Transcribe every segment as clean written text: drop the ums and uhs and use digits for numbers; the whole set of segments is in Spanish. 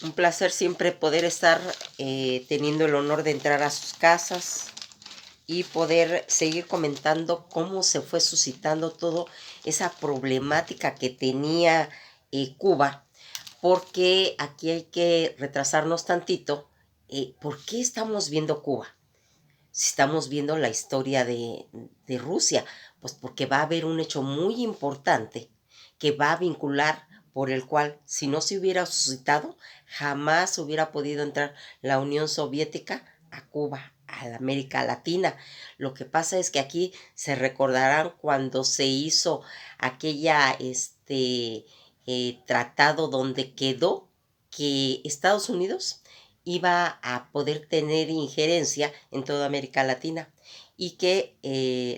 Un placer siempre poder estar teniendo el honor de entrar a sus casas y poder seguir comentando cómo se fue suscitando toda esa problemática que tenía Cuba, porque aquí hay que retrasarnos tantito. ¿Por qué estamos viendo Cuba? Si estamos viendo la historia de Rusia, pues porque va a haber un hecho muy importante que va a vincular, por el cual, si no se hubiera suscitado, jamás hubiera podido entrar la Unión Soviética a Cuba, a la América Latina. Lo que pasa es que aquí se recordarán cuando se hizo aquella tratado donde quedó que Estados Unidos iba a poder tener injerencia en toda América Latina y que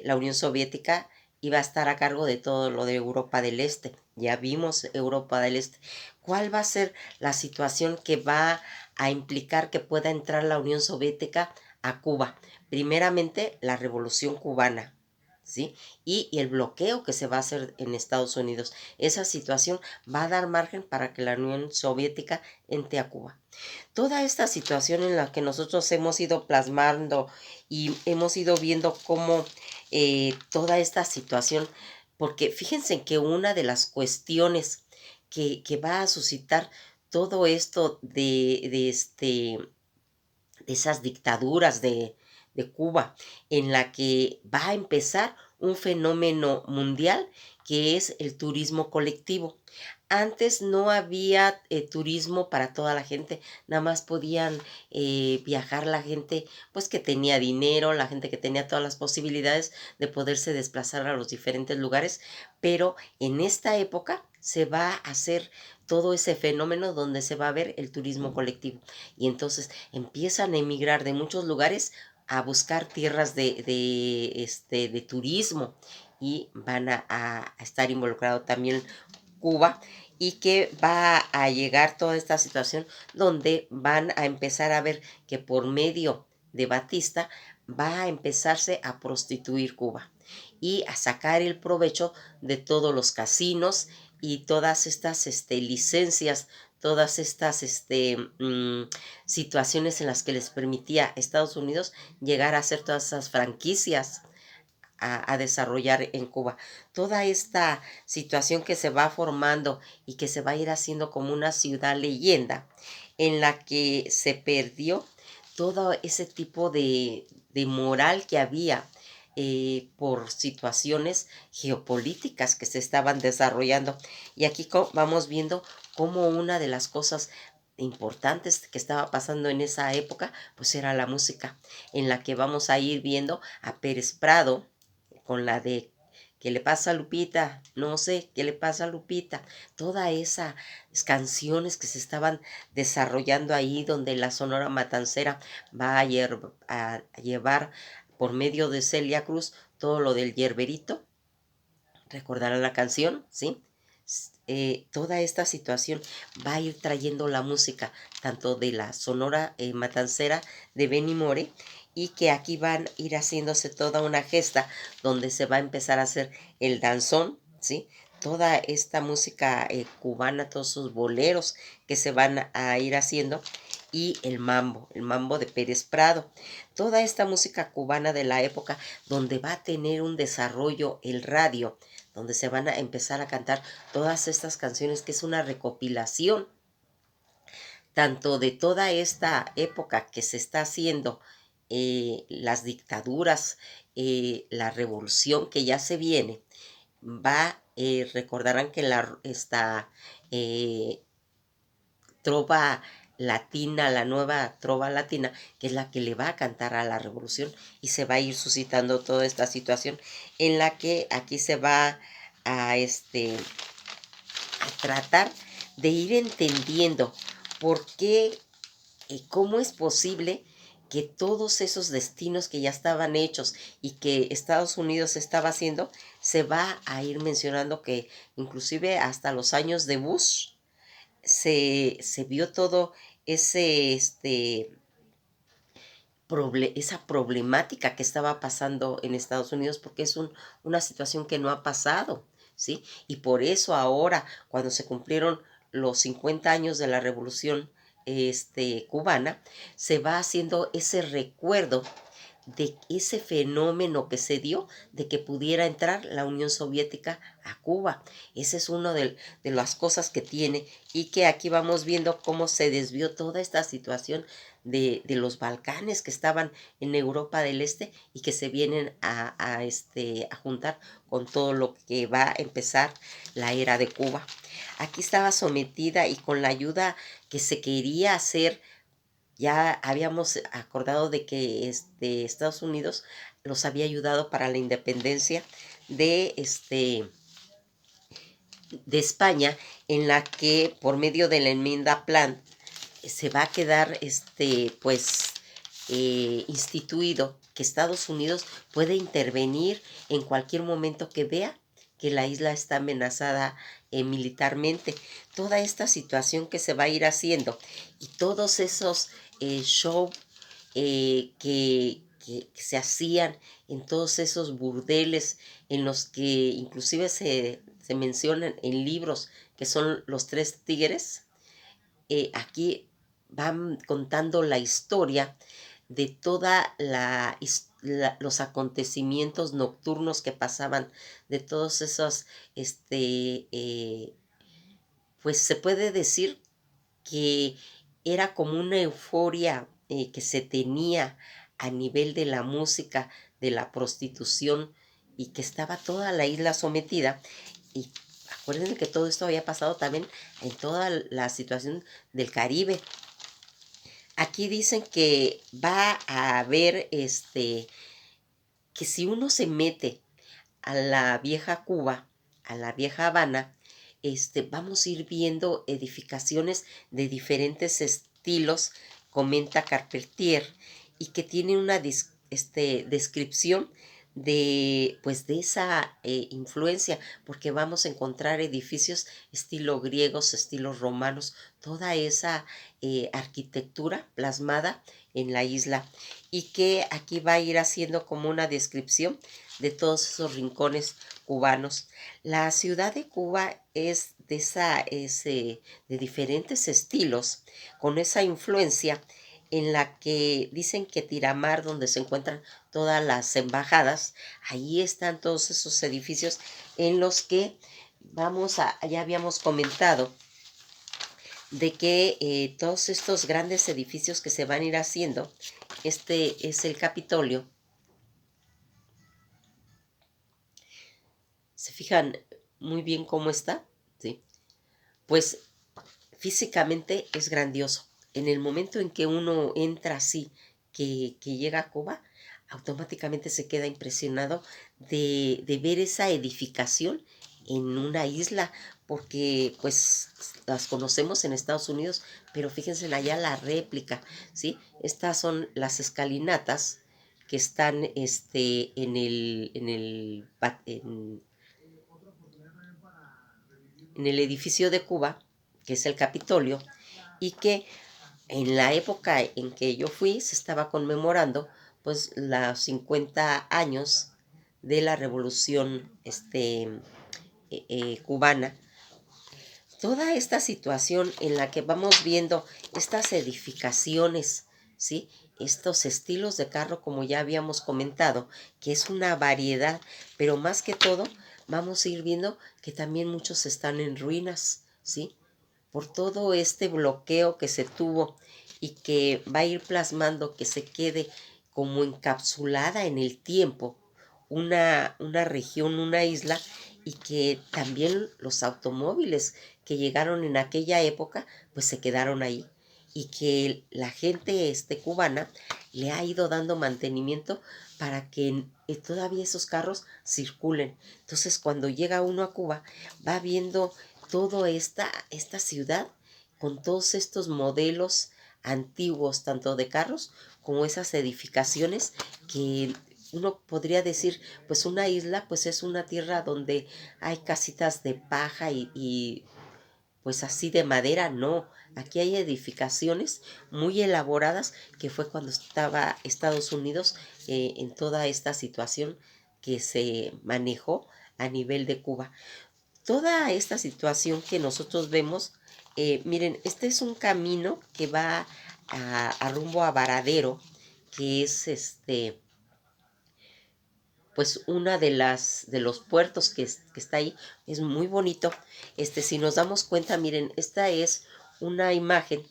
la Unión Soviética iba a estar a cargo de todo lo de Europa del Este. Ya vimos Europa del Este. ¿Cuál va a ser la situación que va a implicar que pueda entrar la Unión Soviética a Cuba? Primeramente, la Revolución Cubana, ¿sí? Y el bloqueo que se va a hacer en Estados Unidos. Esa situación va a dar margen para que la Unión Soviética entre a Cuba. Toda esta situación en la que nosotros hemos ido plasmando y hemos ido viendo cómo toda esta situación, porque fíjense que una de las cuestiones que va a suscitar todo esto de esas dictaduras de Cuba, en la que va a empezar un fenómeno mundial que es el turismo colectivo. Antes no había turismo para toda la gente, nada más podían viajar la gente pues que tenía dinero, la gente que tenía todas las posibilidades de poderse desplazar a los diferentes lugares, pero en esta época se va a hacer todo ese fenómeno donde se va a ver el turismo colectivo y entonces empiezan a emigrar de muchos lugares a buscar tierras de turismo y van a estar involucrado también Cuba y que va a llegar toda esta situación donde van a empezar a ver que por medio de Batista va a empezarse a prostituir Cuba y a sacar el provecho de todos los casinos y todas estas licencias, todas estas situaciones en las que les permitía a Estados Unidos llegar a hacer todas esas franquicias a desarrollar en Cuba. Toda esta situación que se va formando y que se va a ir haciendo como una ciudad leyenda en la que se perdió todo ese tipo de moral que había por situaciones geopolíticas que se estaban desarrollando. Y aquí vamos viendo cómo una de las cosas importantes que estaba pasando en esa época, pues era la música, en la que vamos a ir viendo a Pérez Prado, con la de ¿qué le pasa a Lupita? No sé, ¿qué le pasa a Lupita? Todas esas canciones que se estaban desarrollando ahí, donde la Sonora Matancera va a llevar por medio de Celia Cruz todo lo del yerberito. ¿Recordarán la canción? ¿Sí? Toda esta situación va a ir trayendo la música tanto de la Sonora Matancera de Benny More y que aquí van a ir haciéndose toda una gesta donde se va a empezar a hacer el danzón, ¿sí? Toda esta música cubana, todos sus boleros que se van a ir haciendo y el mambo de Pérez Prado. Toda esta música cubana de la época donde va a tener un desarrollo el radio, donde se van a empezar a cantar todas estas canciones, que es una recopilación tanto de toda esta época que se está haciendo, las dictaduras, la revolución que ya se viene, recordarán que esta trova latina, la nueva trova latina, que es la que le va a cantar a la revolución y se va a ir suscitando toda esta situación en la que aquí se va a, a tratar de ir entendiendo por qué y cómo es posible que todos esos destinos que ya estaban hechos y que Estados Unidos estaba haciendo, se va a ir mencionando que inclusive hasta los años de Bush se vio todo ese, esa problemática que estaba pasando en Estados Unidos, porque es una situación que no ha pasado, ¿sí? Y por eso ahora, cuando se cumplieron los 50 años de la Revolución cubana, se va haciendo ese recuerdo de ese fenómeno que se dio de que pudiera entrar la Unión Soviética a Cuba. Esa es una de las cosas que tiene, y que aquí vamos viendo cómo se desvió toda esta situación de los Balcanes que estaban en Europa del Este y que se vienen a juntar con todo lo que va a empezar la era de Cuba. Aquí estaba sometida, y con la ayuda que se quería hacer, ya habíamos acordado de que Estados Unidos los había ayudado para la independencia de, de España, en la que por medio de la enmienda Plan se va a quedar instituido que Estados Unidos puede intervenir en cualquier momento que vea que la isla está amenazada militarmente. Toda esta situación que se va a ir haciendo, y todos esos shows que se hacían en todos esos burdeles, en los que inclusive se mencionan en libros, que son los tres tigres. Aquí van contando la historia de toda los acontecimientos nocturnos que pasaban, de todos esos, pues se puede decir que era como una euforia que se tenía a nivel de la música, de la prostitución, y que estaba toda la isla sometida. Y acuérdense que todo esto había pasado también en toda la situación del Caribe. Aquí dicen que va a haber, que si uno se mete a la vieja Cuba, a la vieja Habana, vamos a ir viendo edificaciones de diferentes estilos, comenta Carpentier, y que tiene una descripción de, pues, de esa influencia, porque vamos a encontrar edificios estilo griegos, estilos romanos, toda esa arquitectura plasmada en la isla, y que aquí va a ir haciendo como una descripción de todos esos rincones cubanos. La ciudad de Cuba es de diferentes estilos, con esa influencia, en la que dicen que Tiramar, donde se encuentran todas las embajadas, ahí están todos esos edificios en los que ya habíamos comentado de que todos estos grandes edificios que se van a ir haciendo, este es el Capitolio. ¿Se fijan muy bien cómo está? ¿Sí? Pues físicamente es grandioso. En el momento en que uno entra así, que llega a Cuba, automáticamente se queda impresionado de ver esa edificación en una isla, porque pues las conocemos en Estados Unidos, pero fíjense allá la réplica, ¿sí? Estas son las escalinatas que están en el edificio de Cuba, que es el Capitolio, y que en la época en que yo fui se estaba conmemorando pues los 50 años de la revolución cubana. Toda esta situación en la que vamos viendo estas edificaciones, ¿sí? Estos estilos de carro, como ya habíamos comentado, que es una variedad, pero más que todo vamos a ir viendo que también muchos están en ruinas, ¿sí? Por todo este bloqueo que se tuvo, y que va a ir plasmando que se quede como encapsulada en el tiempo una región, una isla, y que también los automóviles que llegaron en aquella época pues se quedaron ahí, y que la gente cubana le ha ido dando mantenimiento para que todavía esos carros circulen. Entonces cuando llega uno a Cuba va viendo toda esta ciudad con todos estos modelos antiguos, tanto de carros como esas edificaciones, que uno podría decir, pues una isla, pues es una tierra donde hay casitas de paja y pues así de madera. No, aquí hay edificaciones muy elaboradas, que fue cuando estaba Estados Unidos en toda esta situación que se manejó a nivel de Cuba. Toda esta situación que nosotros vemos Miren, este es un camino que va a rumbo a Varadero, que es pues una de los puertos que está ahí. Es muy bonito. Si nos damos cuenta, miren, esta es una imagen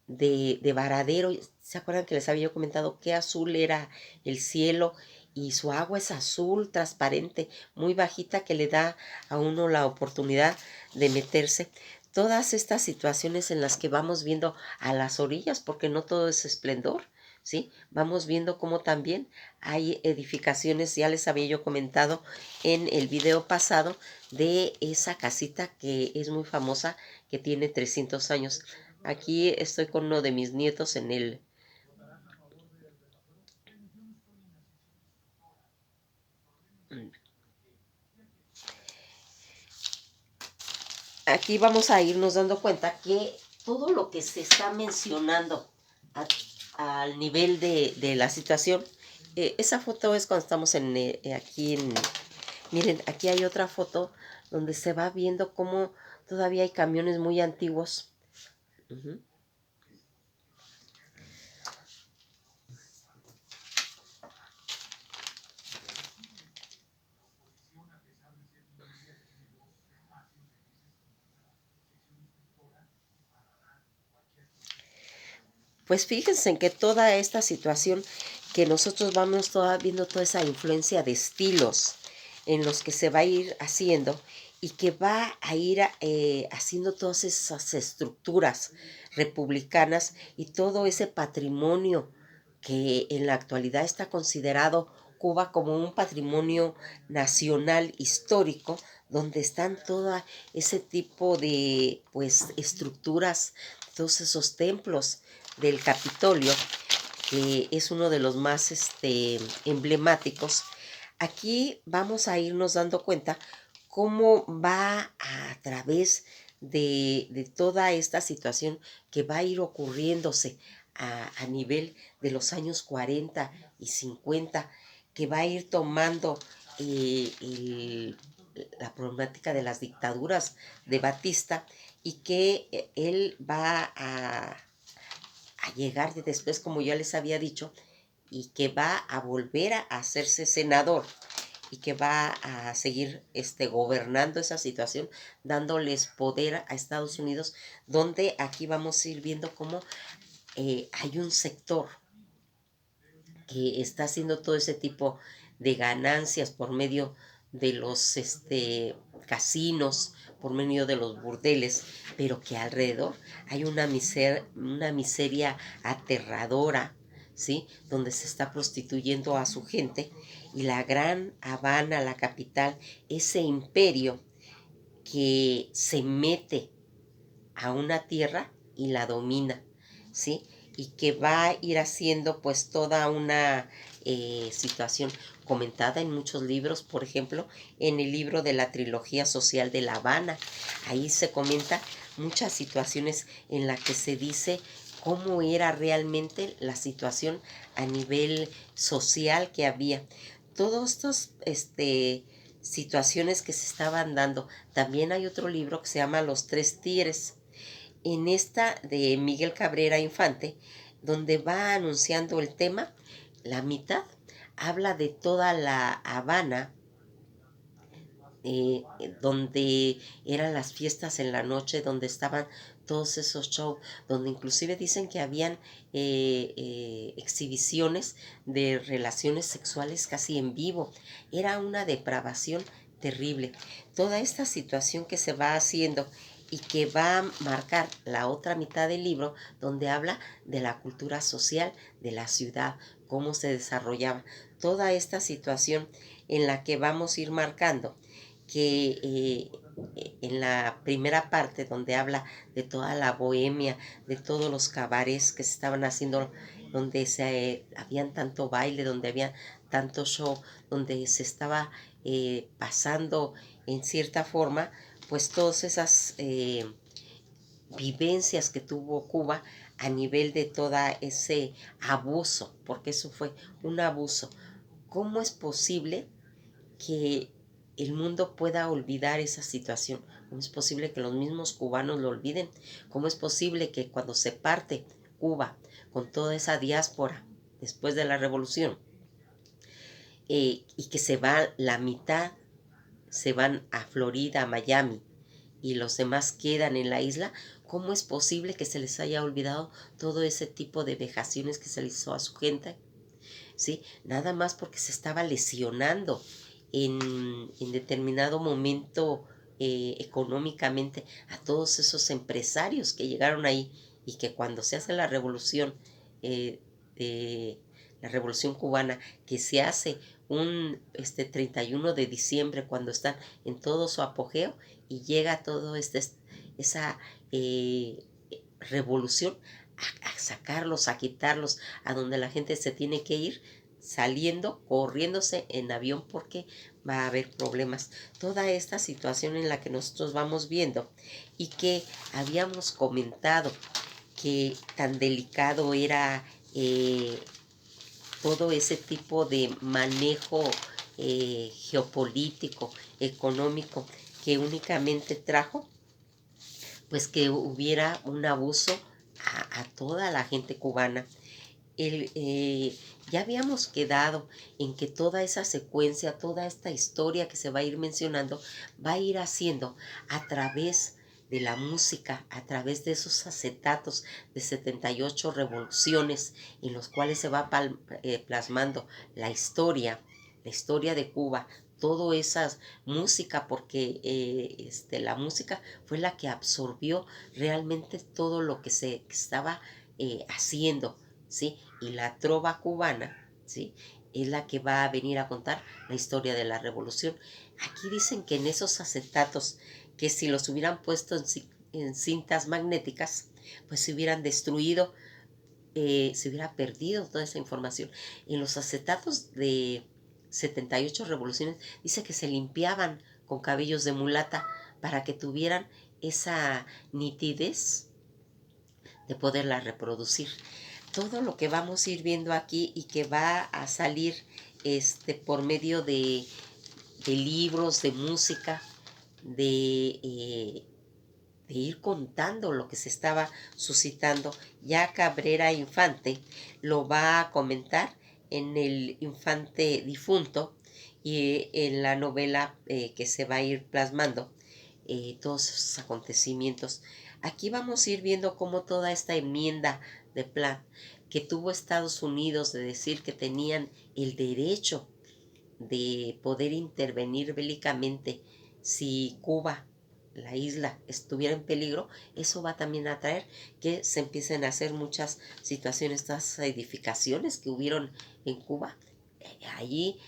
de Varadero. ¿Se acuerdan que les había yo comentado qué azul era el cielo? Y su agua es azul, transparente, muy bajita, que le da a uno la oportunidad de meterse. Todas estas situaciones en las que vamos viendo a las orillas, porque no todo es esplendor, ¿sí? Vamos viendo cómo también hay edificaciones. Ya les había yo comentado en el video pasado de esa casita que es muy famosa, que tiene 300 años. Aquí estoy con uno de mis nietos en el... Aquí vamos a irnos dando cuenta que todo lo que se está mencionando al nivel de la situación, esa foto es cuando estamos aquí en... Miren, aquí hay otra foto donde se va viendo cómo todavía hay camiones muy antiguos. Ujú. Pues fíjense en que toda esta situación que nosotros vamos viendo toda esa influencia de estilos en los que se va a ir haciendo y que va a ir haciendo todas esas estructuras republicanas y todo ese patrimonio que en la actualidad está considerado Cuba como un patrimonio nacional histórico, donde están todo ese tipo de pues estructuras, todos esos templos del Capitolio, que es uno de los más emblemáticos. Aquí vamos a irnos dando cuenta cómo va a través de toda esta situación que va a ir ocurriéndose a nivel de los años 40 y 50, que va a ir tomando la problemática de las dictaduras de Batista, y que él va a llegar de después, como ya les había dicho, y que va a volver a hacerse senador y que va a seguir gobernando esa situación, dándoles poder a Estados Unidos, donde aquí vamos a ir viendo cómo hay un sector que está haciendo todo ese tipo de ganancias por medio de los casinos, por medio de los burdeles, pero que alrededor hay una miseria aterradora, ¿sí? Donde se está prostituyendo a su gente, y la gran Habana, la capital, ese imperio que se mete a una tierra y la domina, ¿sí? Y que va a ir haciendo pues toda una situación comentada en muchos libros. Por ejemplo, en el libro de la trilogía social de La Habana, ahí se comenta muchas situaciones en las que se dice cómo era realmente la situación a nivel social que había. Todos estos situaciones que se estaban dando. También hay otro libro que se llama Los Tres Tigres, en esta de Miguel Cabrera Infante, donde va anunciando el tema. La mitad habla de toda La Habana, donde eran las fiestas en la noche, donde estaban todos esos shows, donde inclusive dicen que habían exhibiciones de relaciones sexuales casi en vivo. Era una depravación terrible. Toda esta situación que se va haciendo y que va a marcar la otra mitad del libro, donde habla de la cultura social de la ciudad, cómo se desarrollaba toda esta situación, en la que vamos a ir marcando que en la primera parte, donde habla de toda la bohemia, de todos los cabarets que se estaban haciendo, donde habían tanto baile, donde había tanto show, donde se estaba pasando en cierta forma pues todas esas vivencias que tuvo Cuba a nivel de todo ese abuso, porque eso fue un abuso. ¿Cómo es posible que el mundo pueda olvidar esa situación? ¿Cómo es posible que los mismos cubanos lo olviden? ¿Cómo es posible que cuando se parte Cuba con toda esa diáspora después de la revolución y que se va la mitad, se van a Florida, a Miami, y los demás quedan en la isla? ¿Cómo es posible que se les haya olvidado todo ese tipo de vejaciones que se les hizo a su gente? ¿Sí? Nada más porque se estaba lesionando en determinado momento económicamente a todos esos empresarios que llegaron ahí y que cuando se hace eh, de la revolución cubana, que se hace un 31 de diciembre cuando están en todo su apogeo y llega todo esa eh, revolución a sacarlos, a quitarlos, a donde la gente se tiene que ir saliendo, corriéndose en avión porque va a haber problemas. Toda esta situación en la que nosotros vamos viendo y que habíamos comentado que tan delicado era todo ese tipo de manejo geopolítico, económico, que únicamente trajo pues que hubiera un abuso a toda la gente cubana. Ya habíamos quedado en que toda esa secuencia, toda esta historia que se va a ir mencionando, va a ir haciendo a través de la música, a través de esos acetatos de 78 revoluciones en los cuales se va plasmando la historia de Cuba, toda esa música, porque la música fue la que absorbió realmente todo lo que se estaba haciendo, ¿sí? Y la trova cubana, ¿sí? Es la que va a venir a contar la historia de la revolución. Aquí dicen que en esos acetatos, que si los hubieran puesto en cintas magnéticas, pues se hubieran destruido, se hubiera perdido toda esa información. En los acetatos de 78 revoluciones dice que se limpiaban con cabellos de mulata para que tuvieran esa nitidez de poderla reproducir. Todo lo que vamos a ir viendo aquí y que va a salir por medio de libros, de música, de ir contando lo que se estaba suscitando. Ya Cabrera Infante lo va a comentar en el Infante Difunto y en la novela que se va a ir plasmando todos esos acontecimientos. Aquí vamos a ir viendo cómo toda esta enmienda de plan que tuvo Estados Unidos de decir que tenían el derecho de poder intervenir bélicamente si Cuba, la isla, estuviera en peligro, eso va también a traer que se empiecen a hacer muchas situaciones, estas edificaciones que hubieron en Cuba. Allí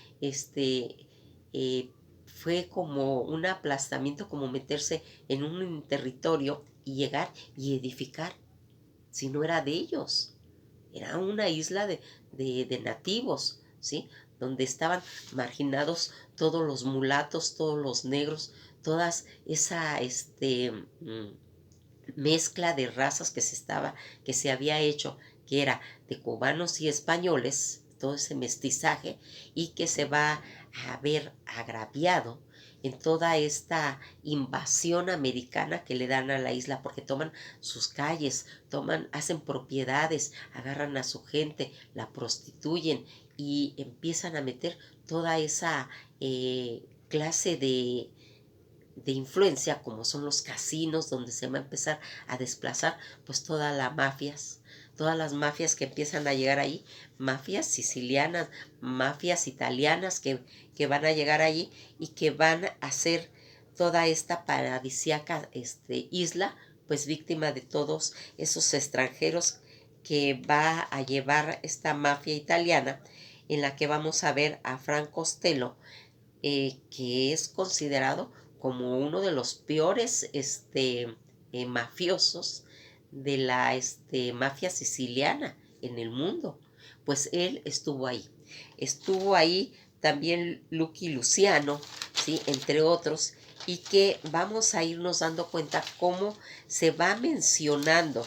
fue como un aplastamiento, como meterse en un territorio y llegar y edificar, si no era de ellos. Era una isla de nativos, ¿sí? Donde estaban marginados todos los mulatos, todos los negros, todas esa mezcla de razas que se había hecho, que era de cubanos y españoles, todo ese mestizaje, y que se va a ver agraviado en toda esta invasión americana que le dan a la isla, porque toman sus calles, hacen propiedades, agarran a su gente, la prostituyen y empiezan a meter toda esa clase de influencia, como son los casinos, donde se va a empezar a desplazar pues todas las mafias que empiezan a llegar ahí, mafias sicilianas, mafias italianas que van a llegar allí y que van a hacer toda esta paradisíaca isla, pues víctima de todos esos extranjeros que va a llevar esta mafia italiana, en la que vamos a ver a Frank Costello, que es considerado como uno de los peores mafiosos de la mafia siciliana en el mundo. Pues él estuvo ahí. Estuvo ahí también Lucky Luciano, ¿sí? Entre otros, y que vamos a irnos dando cuenta cómo se va mencionando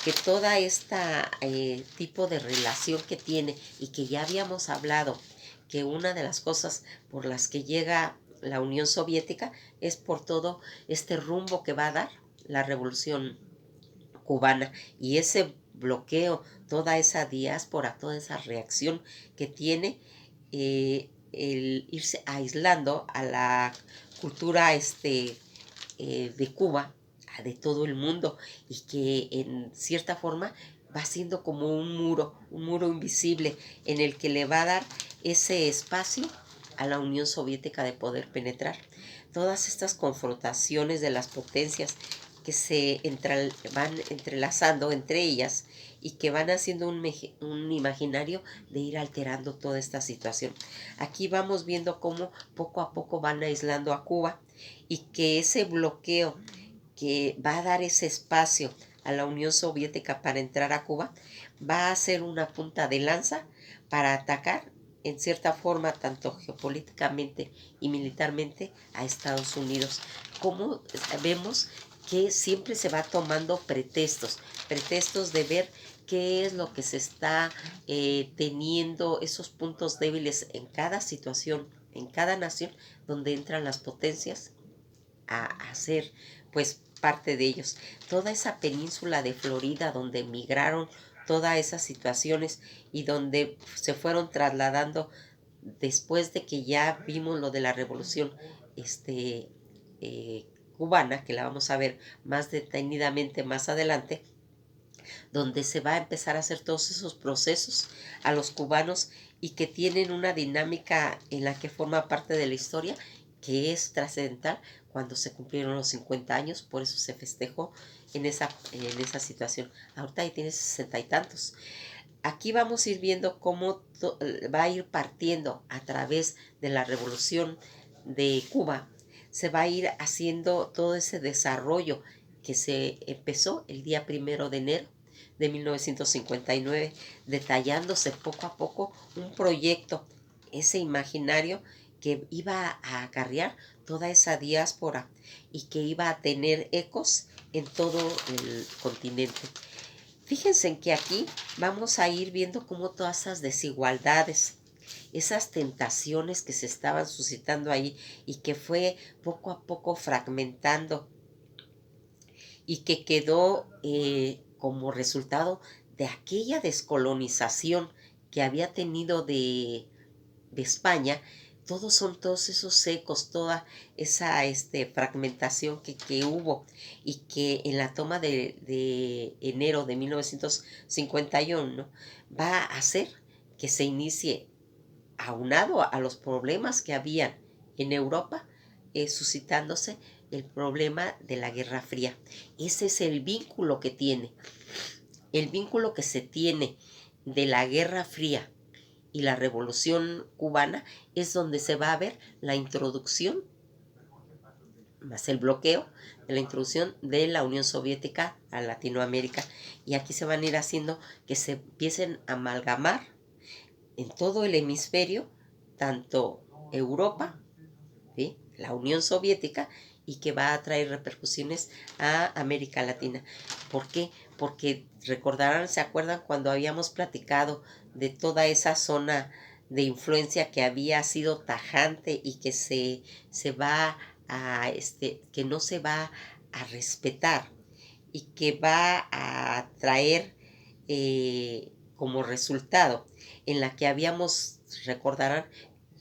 que toda esta tipo de relación que tiene y que ya habíamos hablado, que una de las cosas por las que llega la Unión Soviética, es por todo este rumbo que va a dar la revolución cubana y ese bloqueo, toda esa diáspora, toda esa reacción que tiene el irse aislando a la cultura de Cuba, de todo el mundo, y que en cierta forma va siendo como un muro invisible en el que le va a dar ese espacio a la Unión Soviética de poder penetrar. Todas estas confrontaciones de las potencias que van entrelazando entre ellas y que van haciendo un imaginario de ir alterando toda esta situación. Aquí vamos viendo cómo poco a poco van aislando a Cuba y que ese bloqueo que va a dar ese espacio a la Unión Soviética para entrar a Cuba va a ser una punta de lanza para atacar en cierta forma, tanto geopolíticamente y militarmente, a Estados Unidos. Como vemos que siempre se va tomando pretextos de ver qué es lo que se está teniendo, esos puntos débiles en cada situación, en cada nación, donde entran las potencias a hacer pues parte de ellos. Toda esa península de Florida donde emigraron todas esas situaciones y donde se fueron trasladando después de que ya vimos lo de la revolución cubana, que la vamos a ver más detenidamente más adelante, donde se va a empezar a hacer todos esos procesos a los cubanos y que tienen una dinámica en la que forma parte de la historia que es trascendental cuando se cumplieron los 50 años, por eso se festejó en esa situación. Ahorita ya tiene 60 y tantos. Aquí vamos a ir viendo cómo va a ir partiendo a través de la revolución de Cuba, se va a ir haciendo todo ese desarrollo que se empezó el día 1 de enero de 1959, detallándose poco a poco un proyecto, ese imaginario que iba a acarrear toda esa diáspora y que iba a tener ecos en todo el continente. Fíjense en que aquí vamos a ir viendo cómo todas esas desigualdades, esas tentaciones que se estaban suscitando ahí y que fue poco a poco fragmentando y que quedó como resultado de aquella descolonización que había tenido de España, todos esos ecos, toda esa fragmentación que hubo y que en la toma de enero de 1951 va a hacer que se inicie, aunado a los problemas que habían en Europa, suscitándose el problema de la Guerra Fría. Ese es el vínculo que tiene, el vínculo que se tiene de la Guerra Fría y la Revolución Cubana es donde se va a ver la introducción, más el bloqueo de la introducción de la Unión Soviética a Latinoamérica. Y aquí se van a ir haciendo que se empiecen a amalgamar en todo el hemisferio, tanto Europa, ¿sí?, la Unión Soviética, y que va a traer repercusiones a América Latina. ¿Por qué? Porque recordarán, ¿se acuerdan cuando habíamos platicado de toda esa zona de influencia que había sido tajante y que se va a, que no se va a respetar y que va a traer como resultado en la que habíamos, recordarán,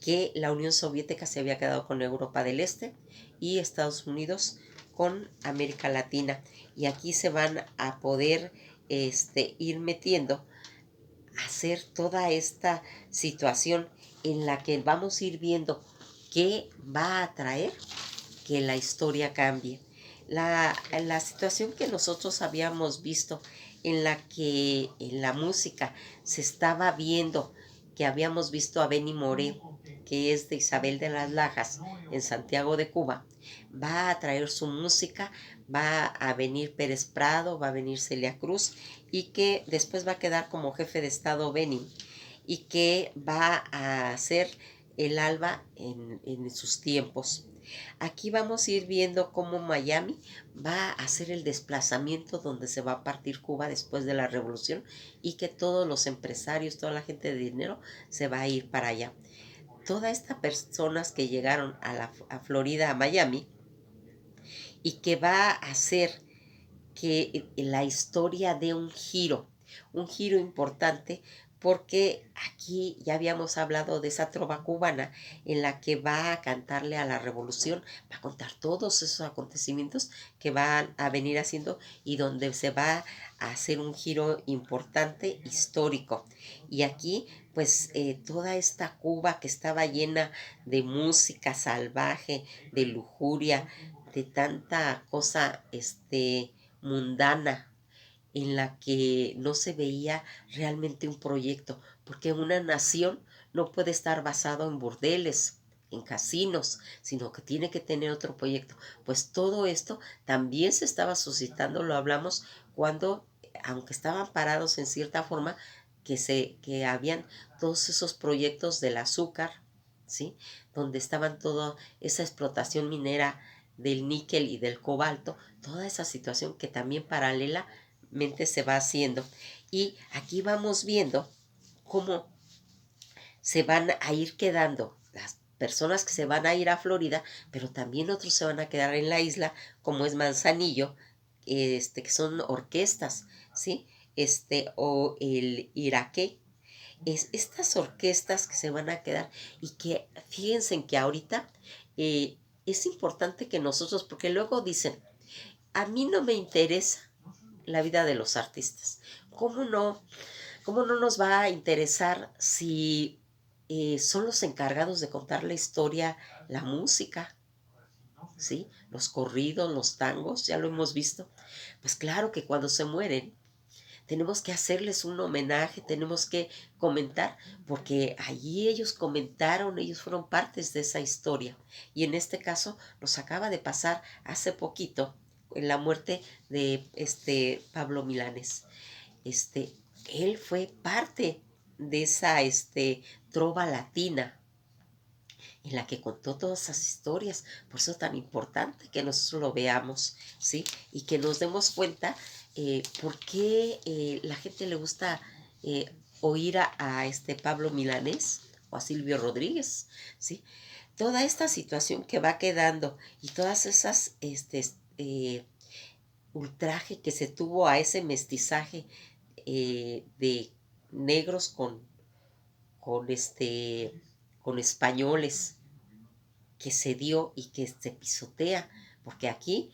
que la Unión Soviética se había quedado con Europa del Este y Estados Unidos con América Latina. Y aquí se van a poder ir metiendo a hacer toda esta situación en la que vamos a ir viendo qué va a traer que la historia cambie. La situación que nosotros habíamos visto en la que en la música se estaba viendo, que habíamos visto a Benny Moré, que es de Isabel de las Lajas, en Santiago de Cuba, va a traer su música, va a venir Pérez Prado, va a venir Celia Cruz, y que después va a quedar como jefe de Estado Benny, y que va a ser el alba en sus tiempos. Aquí vamos a ir viendo cómo Miami va a hacer el desplazamiento donde se va a partir Cuba después de la revolución y que todos los empresarios, toda la gente de dinero se va a ir para allá. todas estas personas que llegaron a Florida, a Miami, y que va a hacer que la historia dé un giro importante, porque aquí ya habíamos hablado de esa trova cubana en la que va a cantarle a la revolución, va a contar todos esos acontecimientos que van a venir haciendo y donde se va a hacer un giro importante histórico. Y aquí, pues, toda esta Cuba que estaba llena de música salvaje, de lujuria, de tanta cosa, mundana, en la que no se veía realmente un proyecto, porque una nación no puede estar basado en burdeles, en casinos, sino que tiene que tener otro proyecto. Pues todo esto también se estaba suscitando, lo hablamos cuando, aunque estaban parados en cierta forma, que habían todos esos proyectos del azúcar, ¿sí? Donde estaban toda esa explotación minera del níquel y del cobalto, toda esa situación que también paralelamente se va haciendo. Y aquí vamos viendo cómo se van a ir quedando las personas que se van a ir a Florida, pero también otros se van a quedar en la isla, como es Manzanillo, que son orquestas, ¿sí? O el Iraqué, estas orquestas que se van a quedar y que fíjense en que ahorita eh, es importante que nosotros, porque luego dicen, a mí no me interesa la vida de los artistas. ¿Cómo no? ¿Cómo no nos va a interesar si son los encargados de contar la historia, la música? ¿Sí? Los corridos, los tangos, ya lo hemos visto. Pues claro que cuando se mueren, tenemos que hacerles un homenaje, tenemos que comentar, porque allí ellos comentaron, ellos fueron partes de esa historia. Y en este caso nos acaba de pasar hace poquito en la muerte de Pablo Milanés. Este, Él fue parte de esa trova latina en la que contó todas esas historias. Por eso es tan importante que nosotros lo veamos, ¿sí? Y que nos demos cuenta por qué la gente le gusta oír a este Pablo Milanés o a Silvio Rodríguez, ¿sí? Toda esta situación que va quedando y todas esas ultraje que se tuvo a ese mestizaje de negros con, con españoles, que se dio y que se pisotea, porque aquí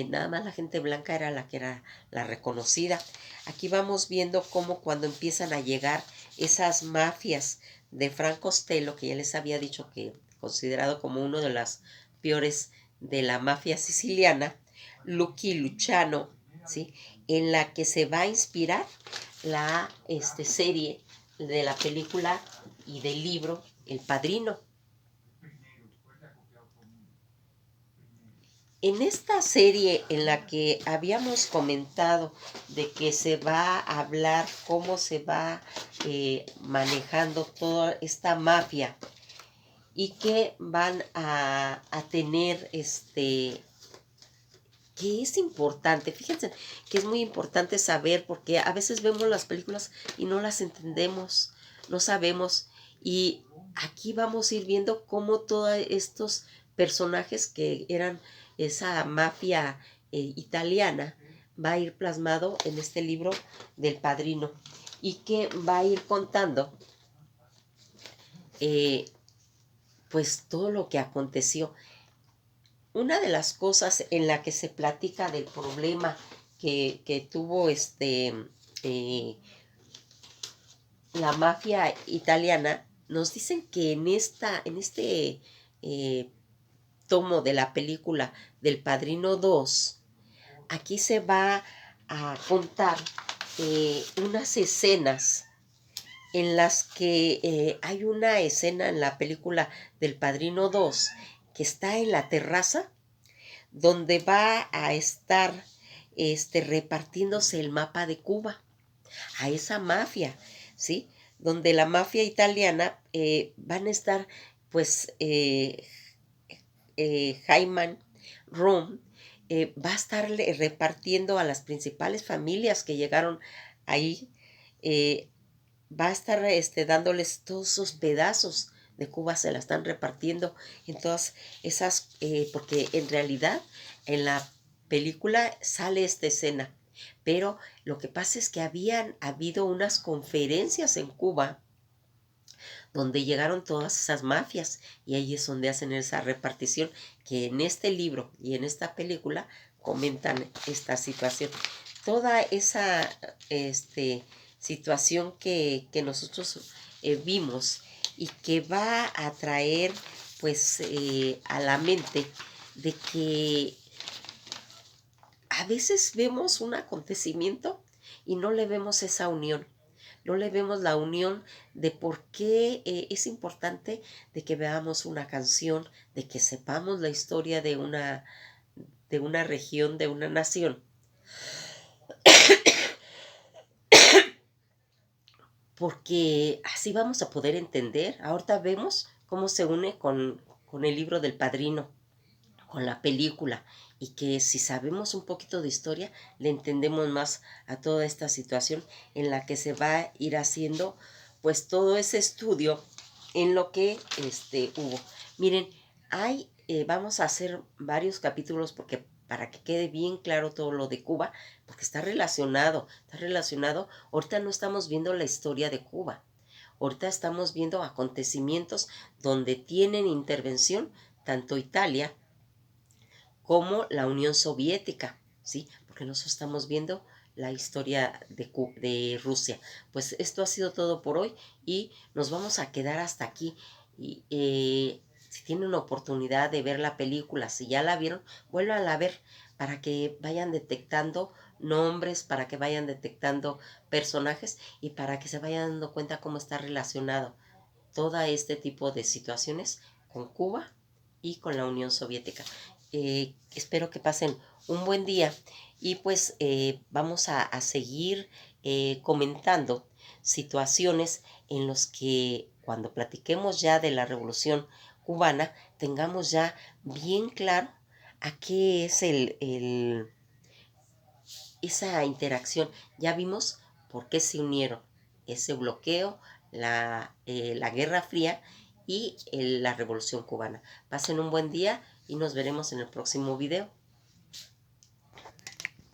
nada más la gente blanca era la que era la reconocida. Aquí vamos viendo cómo cuando empiezan a llegar esas mafias de Frank Costello, que ya les había dicho que considerado como uno de las peores de la mafia siciliana, Lucky Luciano, ¿sí? En la que se va a inspirar la serie de la película y del libro El Padrino. En esta serie en la que habíamos comentado de que se va a hablar cómo se va manejando toda esta mafia y que van a tener que es importante, fíjense que es muy importante saber porque a veces vemos las películas y no las entendemos, no sabemos, y aquí vamos a ir viendo cómo todos estos personajes que eran esa mafia italiana va a ir plasmado en este libro del Padrino y que va a ir contando eh, pues todo lo que aconteció. Una de las cosas en la que se platica del problema que tuvo eh, la mafia italiana, nos dicen que en este eh, tomo de la película del Padrino 2, aquí se va a contar unas escenas en las que hay una escena en la película del Padrino 2 que está en la terraza donde va a estar repartiéndose el mapa de Cuba a esa mafia, ¿sí? Donde la mafia italiana van a estar, pues, Hyman Rum va a estarle repartiendo a las principales familias que llegaron ahí, va a estar dándoles todos esos pedazos de Cuba se la están repartiendo en todas esas, porque en realidad en la película sale esta escena, pero lo que pasa es que habían habido unas conferencias en Cuba donde llegaron todas esas mafias y ahí es donde hacen esa repartición que en este libro y en esta película comentan esta situación. Toda esa situación que nosotros vimos y que va a traer pues a la mente de que a veces vemos un acontecimiento y no le vemos esa unión, no le vemos la unión de por qué es importante de que veamos una canción, de que sepamos la historia de una región, de una nación, porque así vamos a poder entender. Ahorita vemos cómo se une con el libro del Padrino, con la película, y que si sabemos un poquito de historia, le entendemos más a toda esta situación en la que se va a ir haciendo pues todo ese estudio en lo que hubo. Miren, vamos a hacer varios capítulos porque para que quede bien claro todo lo de Cuba, porque está relacionado, está relacionado. Ahorita no estamos viendo la historia de Cuba, ahorita estamos viendo acontecimientos donde tienen intervención tanto Italia como la Unión Soviética, ¿sí? Porque nosotros estamos viendo la historia de Rusia. Pues esto ha sido todo por hoy y nos vamos a quedar hasta aquí. Y si tienen la oportunidad de ver la película, si ya la vieron, vuelvan a ver para que vayan detectando nombres, para que vayan detectando personajes y para que se vayan dando cuenta cómo está relacionado todo este tipo de situaciones con Cuba y con la Unión Soviética. Espero que pasen un buen día y pues vamos a seguir comentando situaciones en los que cuando platiquemos ya de la Revolución Cubana tengamos ya bien claro a qué es esa interacción. Ya vimos por qué se unieron ese bloqueo, la Guerra Fría y la Revolución Cubana. Pasen un buen día y nos veremos en el próximo video.